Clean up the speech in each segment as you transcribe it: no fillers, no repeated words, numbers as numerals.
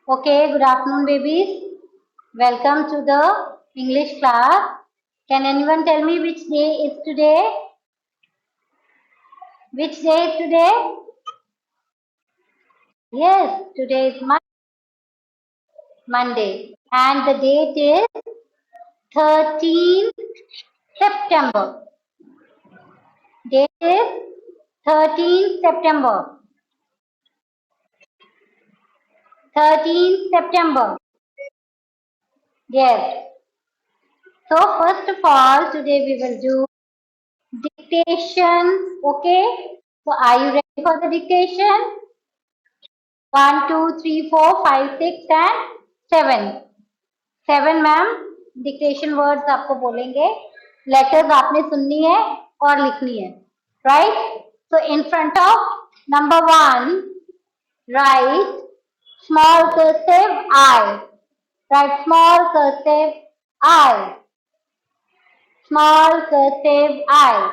Okay, good afternoon, babies. Welcome to the English class. Can anyone tell me which day is today? Which day is today? Yes, today is Monday. And the date is 13th September. Date is 13th September. 13th September. Yes. So first of all, today we will do dictation. Okay. So are you ready for the dictation? 1, 2, 3, 4, 5, 6 and 7. 7 ma'am dictation words आपको बोलेंगे. Letters आपने सुननी है और लिखनी है. Right. So in front of number 1 right small cursive I. Right small cursive I. Small cursive I.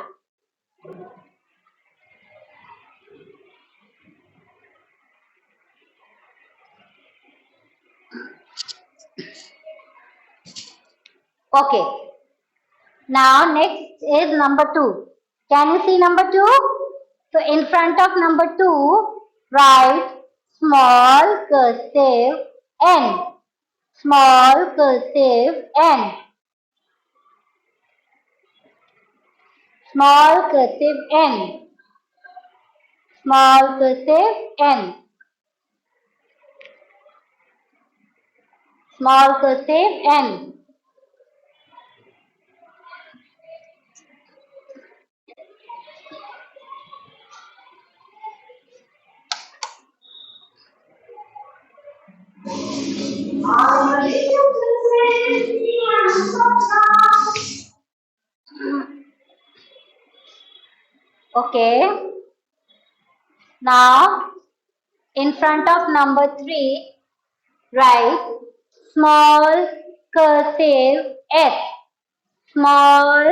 Okay. Now next is number 2. Can you see number 2? So in front of number 2, write small cursive N. Small cursive N. Small cursive N. Small cursive N. Small cursive N. Okay. Now in front of number 3, write small cursive S. Small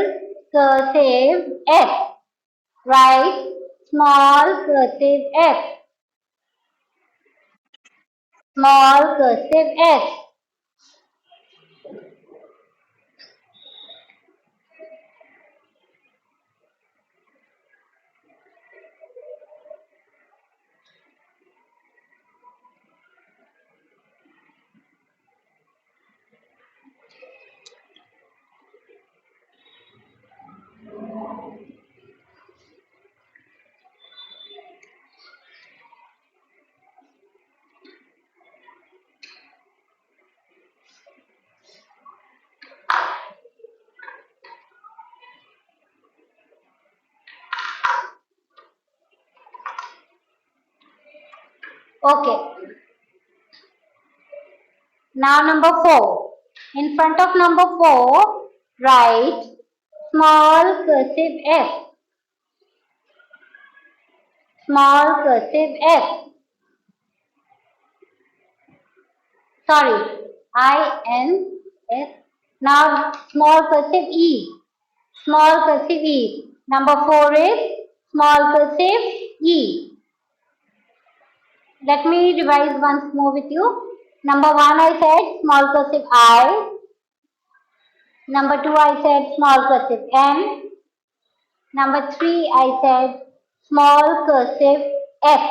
cursive S. Write small cursive S. Small cursive S. Okay. Now number 4. In front of number 4, write small cursive F. Small cursive F. Sorry, I-N-S. Now small cursive E. Small cursive E. Number 4 is small cursive E. Let me revise once more with you. Number 1 I said small cursive I. Number 2 I said small cursive N. Number 3 I said small cursive F.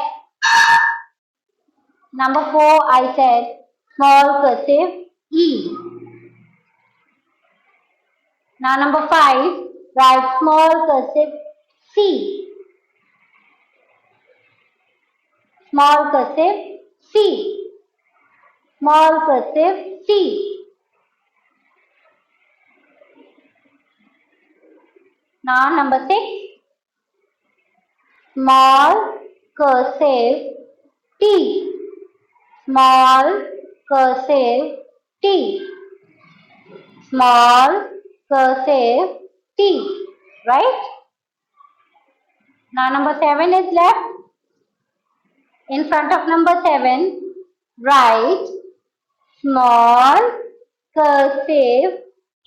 Number 4 I said small cursive E. Now number 5, write small cursive C. Small cursive C. Small cursive C. Now number 6, small cursive T. Small cursive T. Small cursive T. Right? Now number 7 is left. In front of number 7, write small cursive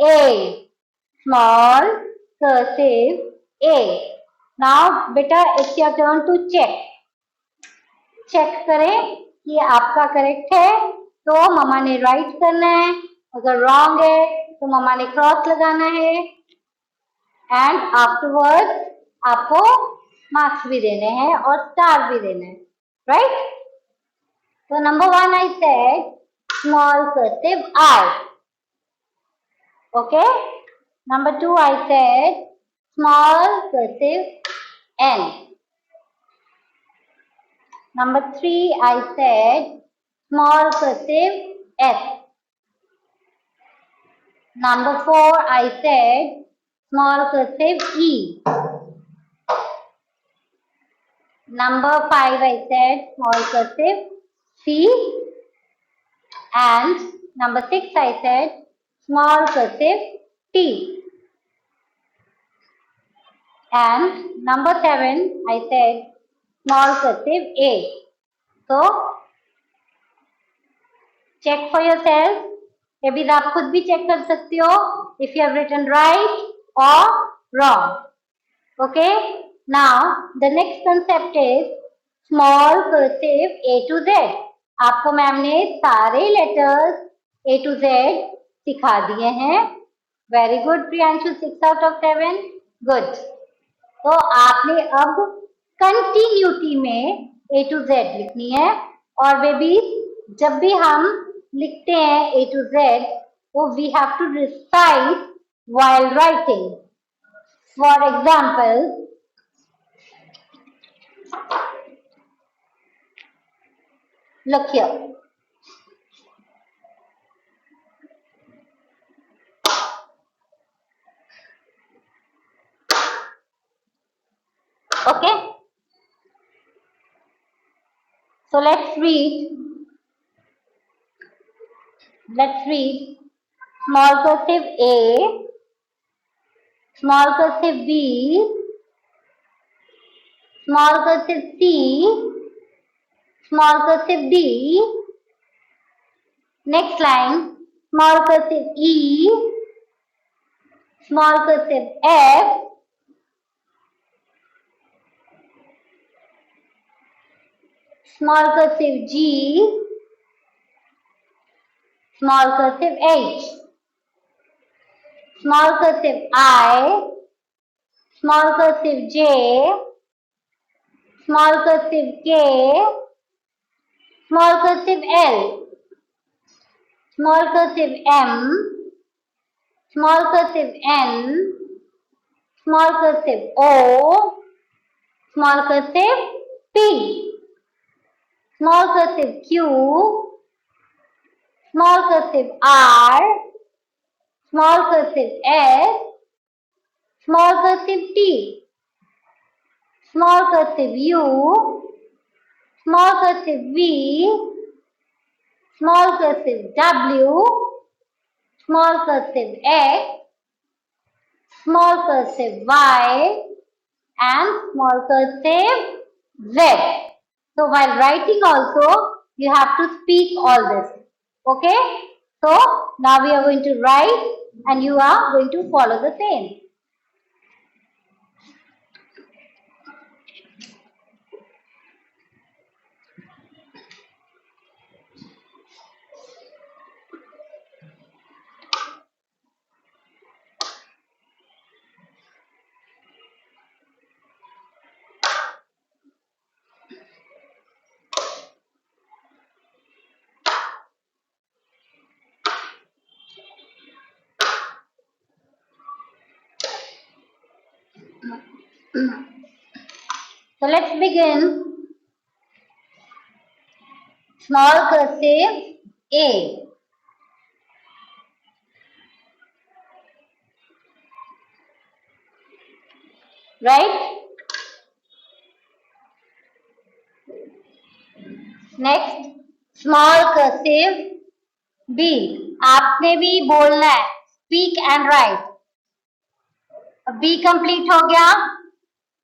A. Small cursive A. Now beta it's your turn to check. Check करें कि आपका correct है तो मम्मा ने right करना है, अगर wrong है तो मम्मा ने क्रॉस लगाना है एंड आफ्टरवर्ड आपको मार्क्स भी देने हैं और स्टार भी देना है, राइट? तो number 1 I said small cursive I. Okay. Number 2 I said small cursive N. Number 3 I said small cursive S. Number 4 I said small cursive E. Number 5 I said small cursive C. And number 6 I said small cursive T. And number 7 I said small cursive A. So check for yourself. ये भी आप खुद भी check कर सकते हो if you have written right or wrong. Okay. Now the next concept is small cursive A to Z. आपको ma'am ने सारे लेटर्स A to Z सिखा दिए हैं. Very good Priyanshu, 6 out of 7. Good. तो आपने अब कंटिन्यूटी में A to Z लिखनी है. और बेबी जब भी हम लिखते हैं A to Z, वो we have to recite while writing. For example, look here. Okay. So let's read. Let's read small cursive A, small cursive B, small cursive C, small cursive D. Next line, small cursive E, small cursive F, small cursive G, small cursive H, small cursive I, small cursive J, small cursive K, small cursive L, small cursive M, small cursive N, small cursive O, small cursive P, small cursive Q, small cursive R, small cursive S, small cursive T, small cursive U, small cursive V, small cursive W, small cursive X, small cursive Y, and small cursive Z. So while writing also, you have to speak all this. Okay? So now we are going to write and you are going to follow the same. So let's begin. Small cursive A. Right? Next, small cursive B. आपने भी बोलना है. Speak and write. अब B complete हो गया.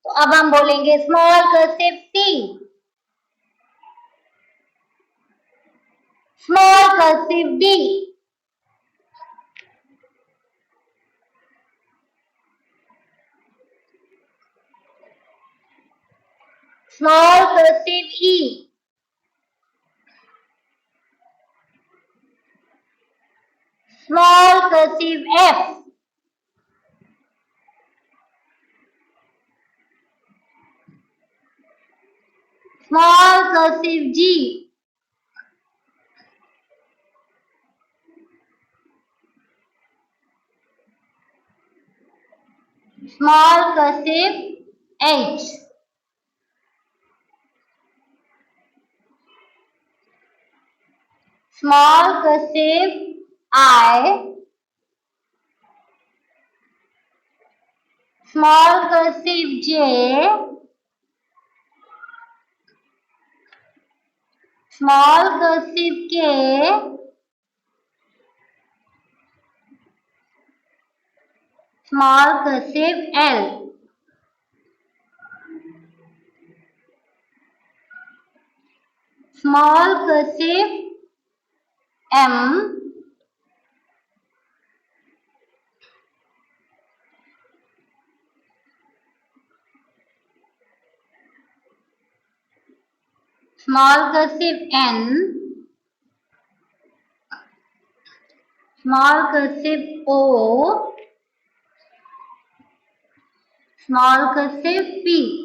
तो अब हम बोलेंगे small cursive C, small cursive D, small cursive E, Small cursive F. Small cursive G. Small cursive H. Small cursive I. Small cursive J. Small cursive K. Small cursive L. Small cursive M. Small cursive N. Small cursive O. Small cursive P.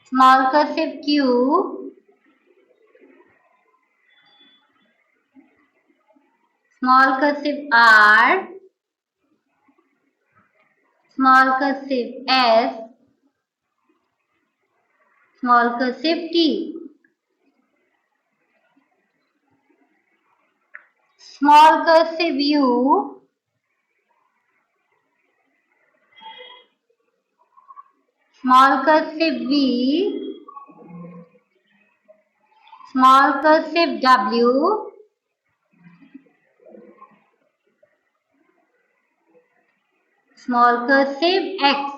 Small cursive Q. Small cursive R. Small cursive S. Small cursive T. Small cursive U. Small cursive V. Small cursive W. Small cursive X.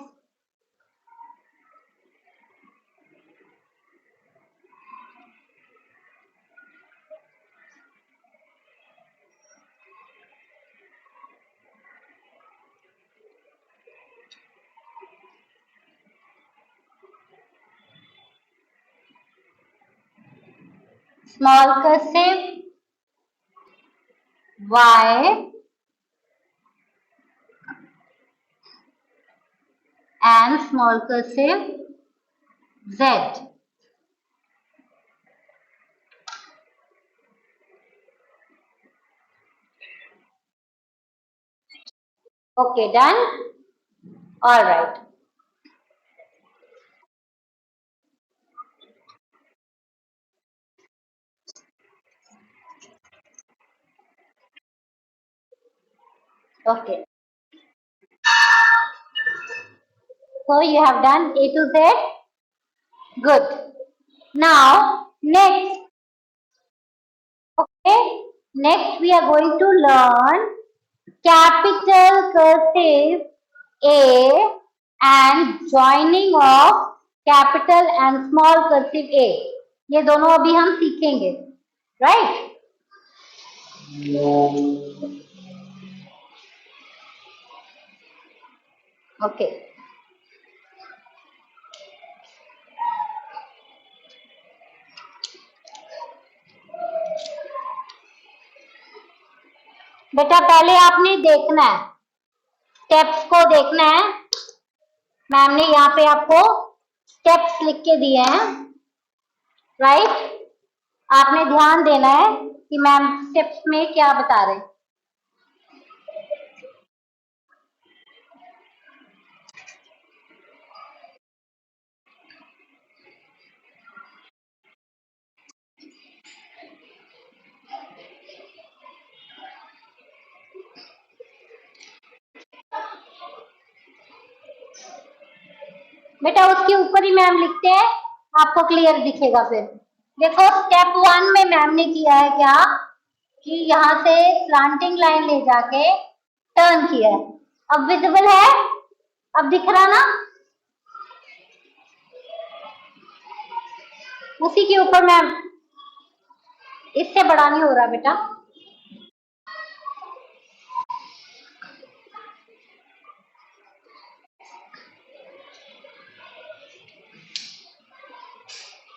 Small cursive Y and small cursive Z. Okay, done? All right. Okay. So you have done A to Z. Good. Now, next, okay, next we are going to learn capital cursive A and joining of capital and small cursive A. ये दोनों अभी हम सीखेंगे, right? Okay. बेटा पहले आपने देखना है, स्टेप्स को देखना है। मैम ने यहाँ पे आपको स्टेप्स लिख के दिए हैं, राइट? आपने ध्यान देना है कि मैम स्टेप्स में क्या बता रहे हैं। बेटा उसके ऊपर ही मैम लिखते हैं, आपको क्लियर दिखेगा फिर। देखो स्टेप 1 में मैम ने किया है क्या कि यहाँ से स्लांटिंग लाइन ले जाके टर्न किया है। अब विजिबल है, अब दिख रहा ना? उसी के ऊपर मैम, इससे बड़ा नहीं हो रहा बेटा।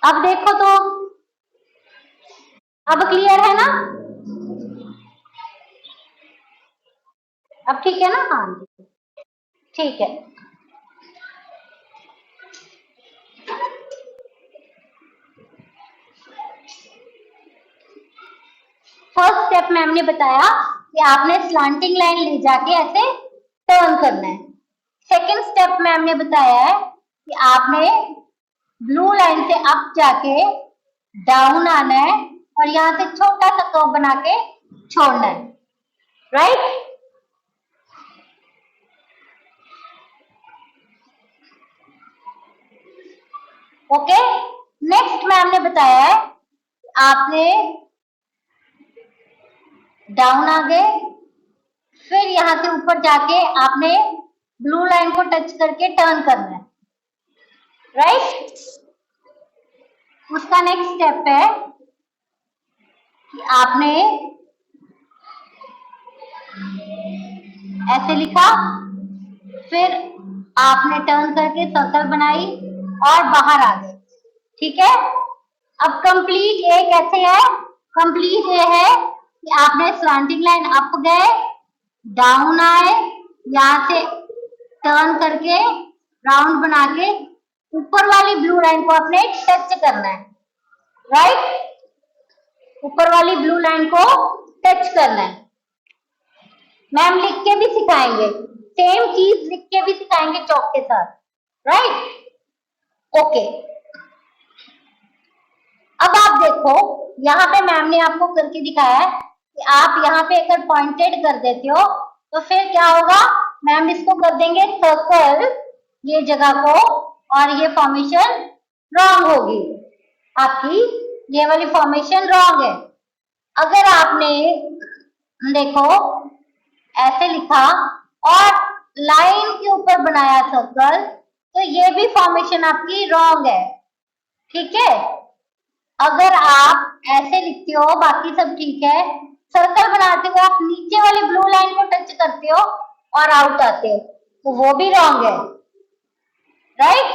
अब देखो तो, अब क्लियर है ना? अब ठीक है ना? हाँ ठीक है। फर्स्ट स्टेप में हमने बताया कि आपने स्लांटिंग लाइन ले जाके ऐसे टर्न करना है। सेकंड स्टेप में हमने बताया है कि आपने ब्लू लाइन से अप जाके डाउन आना है और यहां से छोटा सा कर्व बना के छोड़ना है, राइट? ओके। नेक्स्ट में हमने बताया है आपने डाउन आ गए, फिर यहां से ऊपर जाके आपने ब्लू लाइन को टच करके टर्न करना है, राइट? उसका नेक्स्ट स्टेप है कि आपने ऐसे लिखा, फिर आपने टर्न करके सर्कल बनाई और बाहर आ गए, ठीक है? अब कंप्लीट ए कैसे है? कंप्लीट ए है कि आपने स्लांटिंग लाइन अप गए, डाउन आए, यहां से टर्न करके राउंड बना के ऊपर वाली ब्लू लाइन को आपने टच करना है, राइट? ऊपर वाली ब्लू लाइन को टच करना है। मैम लिख के भी सिखाएंगे, सेम चीज लिख के भी सिखाएंगे चौक के साथ, राइट? ओके। अब आप देखो, यहाँ पे मैम ने आपको करके दिखाया है कि आप यहाँ पे अगर पॉइंटेड कर देते हो तो फिर क्या होगा? मैम इसको कर देंगे सर्कल, ये जगह को, और ये फॉर्मेशन रॉन्ग होगी आपकी, ये वाली फॉर्मेशन रॉन्ग है। अगर आपने देखो ऐसे लिखा और लाइन के ऊपर बनाया सर्कल, तो ये भी फॉर्मेशन आपकी रॉन्ग है, ठीक है? अगर आप ऐसे लिखते हो बाकी सब ठीक है, सर्कल बनाते हो आप नीचे वाली ब्लू लाइन को टच करते हो और आउट आते हो, तो वो भी रॉन्ग है, राइट?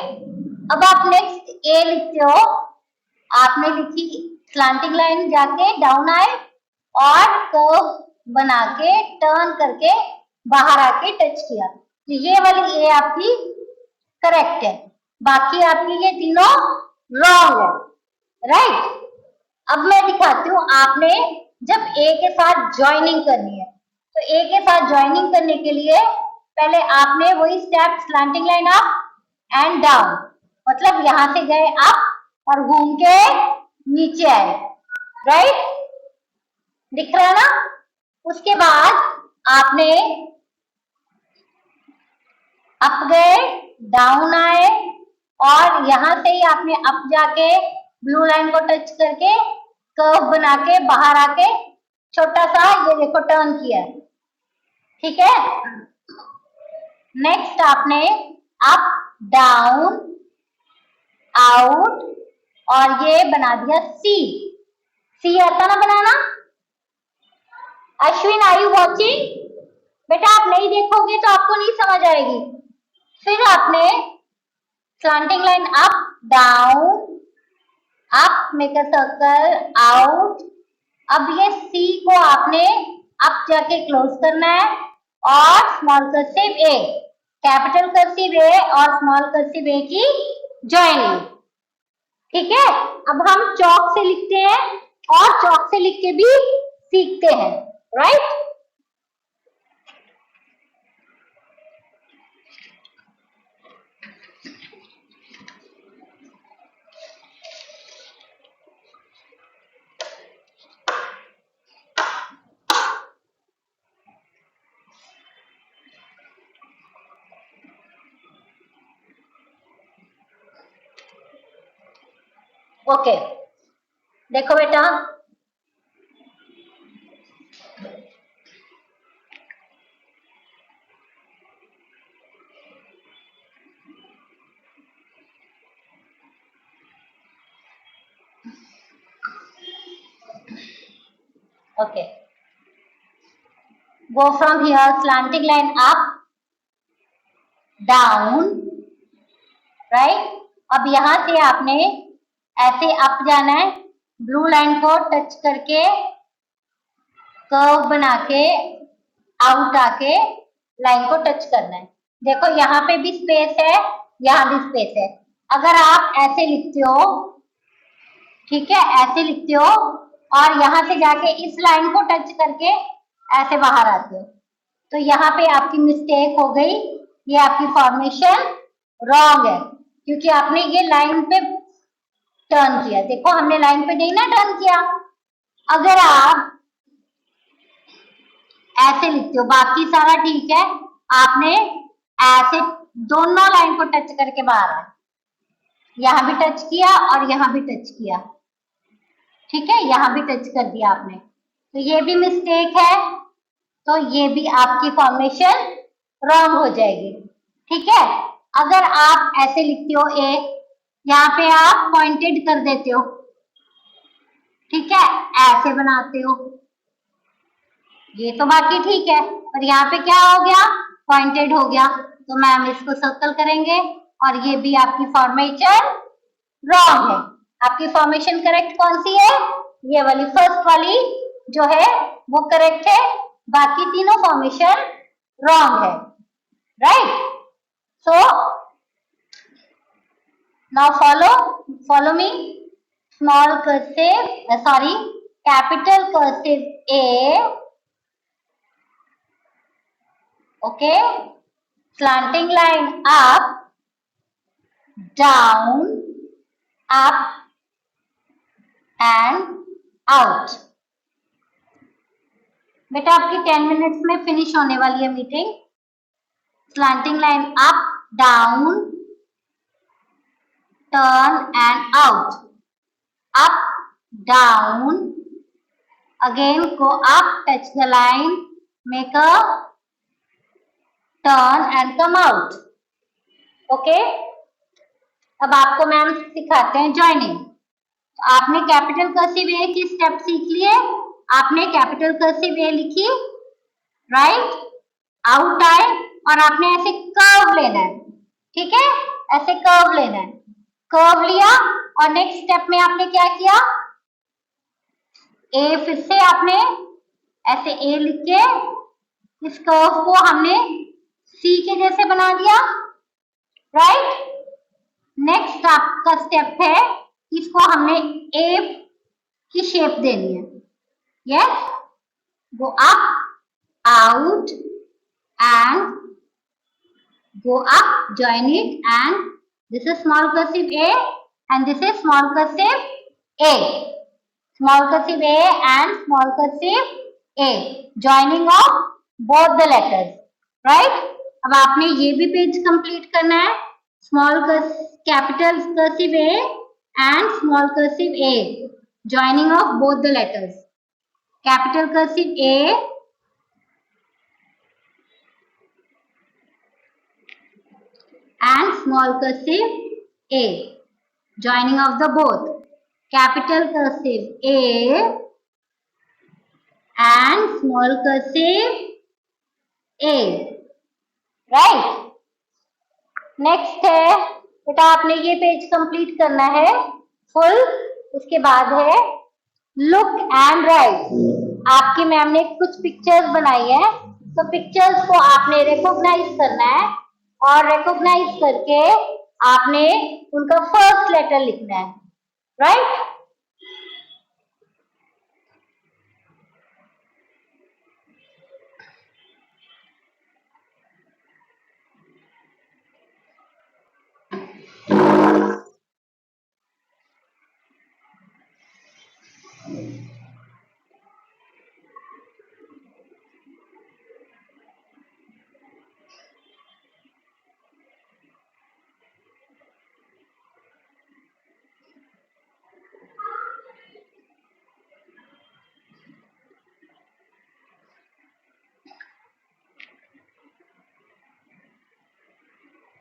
अब आप नेक्स्ट ए लिखते हो, आपने लिखी स्लांटिंग लाइन जाके डाउन आए और कर्व बना के टर्न करके बाहर आके टच किया, तो ये वाली ए आपकी करेक्ट है, बाकी आपकी ये तीनों रॉन्ग है, राइट? अब मैं दिखाती हूँ, आपने जब ए के साथ ज्वाइनिंग करनी है, तो ए के साथ ज्वाइनिंग करने के लिए पहले आपने वही step slanting line up and down, मतलब यहां से गए अप और घूम के नीचे आए, राइट? दिख रहा है ना? उसके बाद आपने अप गए, डाउन आए और यहां से ही आपने अप जाके ब्लू लाइन को टच करके कर्व बना के बाहर आके छोटा सा ये देखो टर्न किया, ठीक है? नेक्स्ट आपने अप डाउन आउट और ये बना दिया सी। सी आता ना बनाना? Ashwin are you watching? बेटा आप नहीं देखोगे तो आपको नहीं समझ आएगी। फिर आपने slanting line up down, up make a circle, out. अब ये सी को आपने अप जाके क्लोज करना है और स्मॉल कर्सिव ए, कैपिटल कर्सिव ए और स्मॉल कर्सिव ए की ज्वाइनिंग, ठीक है? अब हम चौक से लिखते हैं और चौक से लिख के भी सीखते हैं, राइट? ओके, देखो बेटा, okay, go from here, slanting line up, down, right? अब यहां से आपने ऐसे अप जाना है, ब्लू लाइन को टच करके कर्व बना के आउट आके लाइन को टच करना है। देखो यहाँ पे भी स्पेस है, यहाँ भी स्पेस है। अगर आप ऐसे लिखते हो, ठीक है, ऐसे लिखते हो और यहाँ से जाके इस लाइन को टच करके ऐसे बाहर आते हो, तो यहाँ पे आपकी मिस्टेक हो गई, ये आपकी फॉर्मेशन रॉन्ग है, क्योंकि आपने ये लाइन पे टर्न किया। देखो हमने लाइन पे नहीं ना टर्न किया। अगर आप ऐसे लिखते हो, बाकी सारा ठीक है, आपने ऐसे दोनों लाइन को टच करके बाहर आए, यहाँ भी टच किया और यहाँ भी टच किया, ठीक है, यहाँ भी टच कर दिया आपने, तो ये भी मिस्टेक है, तो ये भी आपकी फॉर्मेशन रॉन्ग हो जाएगी, ठीक है। अगर आप ऐसे लिखते हो ए, यहाँ पे आप पॉइंटेड कर देते हो, ठीक है, ऐसे बनाते हो, ये तो बाकी ठीक है, पर यहाँ पे क्या हो गया, पॉइंटेड हो गया, तो मैम इसको सर्कल करेंगे और ये भी आपकी फॉर्मेशन रॉन्ग है। आपकी फॉर्मेशन करेक्ट कौन सी है, ये वाली फर्स्ट वाली जो है वो करेक्ट है, बाकी तीनों फॉर्मेशन रॉन्ग है, right. So now follow me, small cursive, sorry, capital cursive A, okay, slanting line up, down, up and out। बेटा आपकी 10 मिनट्स में फिनिश होने वाली है meeting. Slanting line up, down, turn and out, up, down, again go up, touch the line, make a turn and come out, okay. अब आपको ma'am सिखाते हैं ज्वाइनिंग। तो आपने कैपिटल कर्सिव ए की स्टेप सीख लिए, आपने कैपिटल कर्सिव ए लिखी, राइट, आउट आए और आपने ऐसे कर्व लेना है, ठीक है, ऐसे कर्व लेना है, कर्व लिया और नेक्स्ट स्टेप में आपने क्या किया, ए फिर से आपने ऐसे ए लिख के इस कर्व को हमने सी के जैसे बना दिया, राइट। नेक्स्ट आपका स्टेप है, इसको हमने ए की शेप देनी है, yes, go up, out and go up, join it, and this is small cursive A and this is small cursive A, small cursive A and small cursive A, joining of both the letters, right। अब आपने ये भी page complete करना है, small capital cursive A and small cursive A, joining of both the letters, capital cursive A and small cursive A, joining of the both, capital cursive A and small cursive A, right। Next है बेटा, आपने ये page complete करना है full, उसके बाद है look and right. आपकी मैम ने कुछ पिक्चर्स बनाई है, तो पिक्चर्स को आपने रिकॉग्नाइज करना है और रिकॉग्नाइज करके आपने उनका फर्स्ट लेटर लिखना है, right.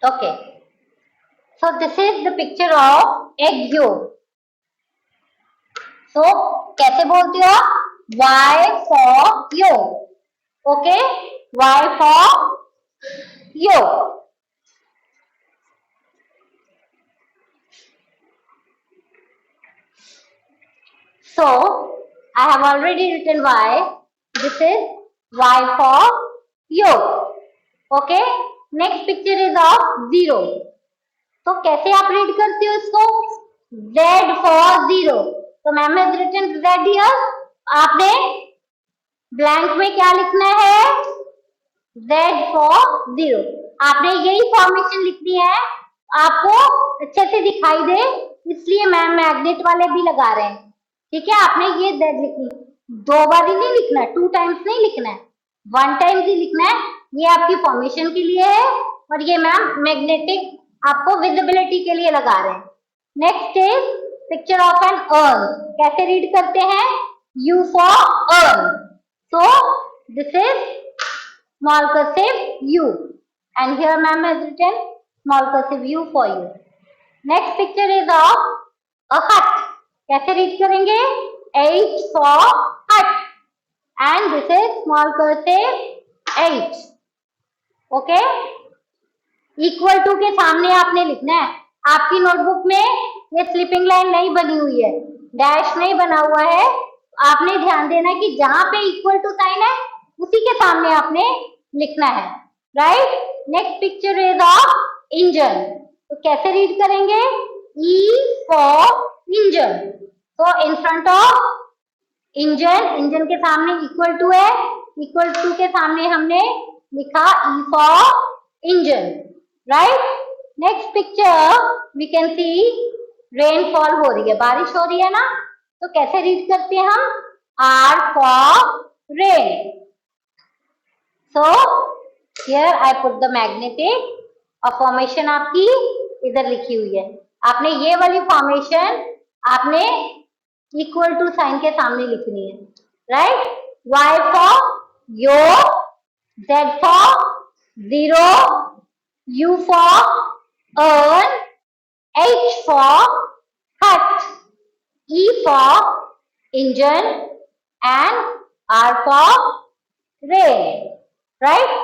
Okay, so this is the picture of egg yolk. So कैसे बोलते हो, Y for yolk, okay, Y for yolk। So I have already written y. This is y for yolk. Okay. Next picture is of 0. तो कैसे आप read करते हो इसको? Z for 0. तो ma'am has written Z here. आपने blank में क्या लिखना है? Z for 0. आपने यही फॉर्मेशन लिखनी है, आपको अच्छे से दिखाई दे इसलिए मैम मैग्नेट वाले भी लगा रहे हैं। ठीक है, आपने ये Z लिखनी, 2 बार ही नहीं लिखना है, 2 टाइम्स नहीं लिखना है, 1 टाइम ही लिखना है। ये आपकी फॉर्मेशन के लिए है और ये मैम मैग्नेटिक आपको विजिबिलिटी के लिए लगा रहे हैं। Next is picture of an urn. कैसे रीड करते हैं? U for urn. So this is small cursive U and here ma'am has written small cursive U for you. Next picture is of a hut. कैसे read करेंगे? H for hut and this is small cursive H. Okay? Equal to के सामने आपने लिखना है। आपकी notebook में ये स्लिपिंग लाइन नहीं बनी हुई है, डैश नहीं बना हुआ है। आपने ध्यान देना कि जहां पे इक्वल टू साइन है उसी के सामने आपने लिखना है, right? Next picture is of engine. तो कैसे रीड करेंगे? E for engine. तो in front of engine, engine के सामने इक्वल टू है, इक्वल टू के सामने हमने लिखा E for engine, right? Next picture we can see rainfall हो रही है, बारिश हो रही है ना, तो कैसे रीड करते हैं हम? R for rain. So here I put the magnetic और फॉर्मेशन आपकी इधर लिखी हुई है। आपने ये वाली फॉर्मेशन आपने इक्वल टू साइन के सामने लिखनी है, right? Y for yolk, Z for 0, U for earn, H for hut, E for engine and R for rain, right?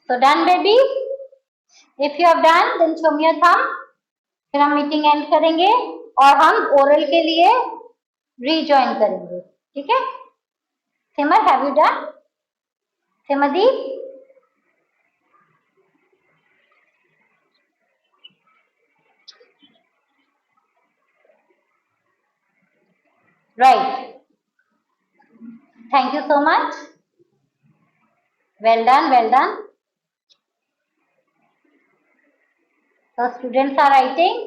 So done baby? If you have done then show me your thumb. फिर हम meeting and करेंगे और हम oral के लिए rejoin करेंगे, ठीक है? Simar, have you done? Simardeep, right? Thank you so much. Well done, well done. So students are writing.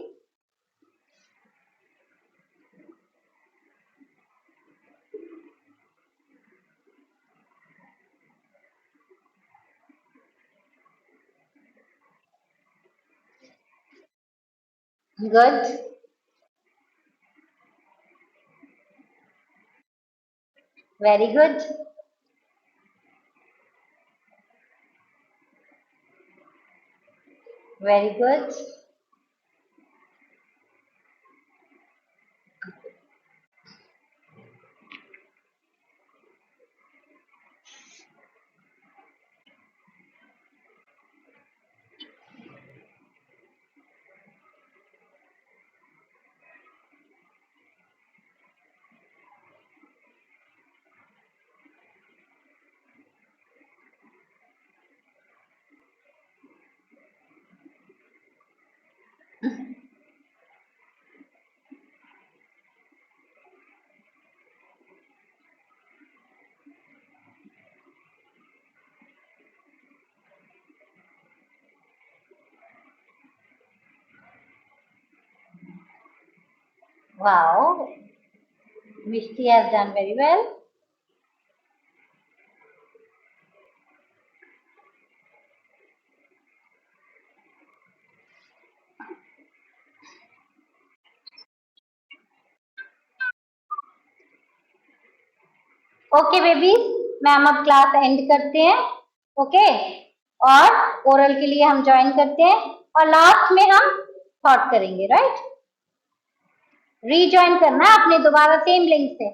Good. Very good. Very good. Wow. Mishti has done very well. Okay baby, ma'am अब class and करते हैं, okay? और oral के लिए हम join करते हैं और लास्ट में हम थॉट करेंगे, राइट? रीजॉइन करना है आपने दोबारा सेम लिंक से।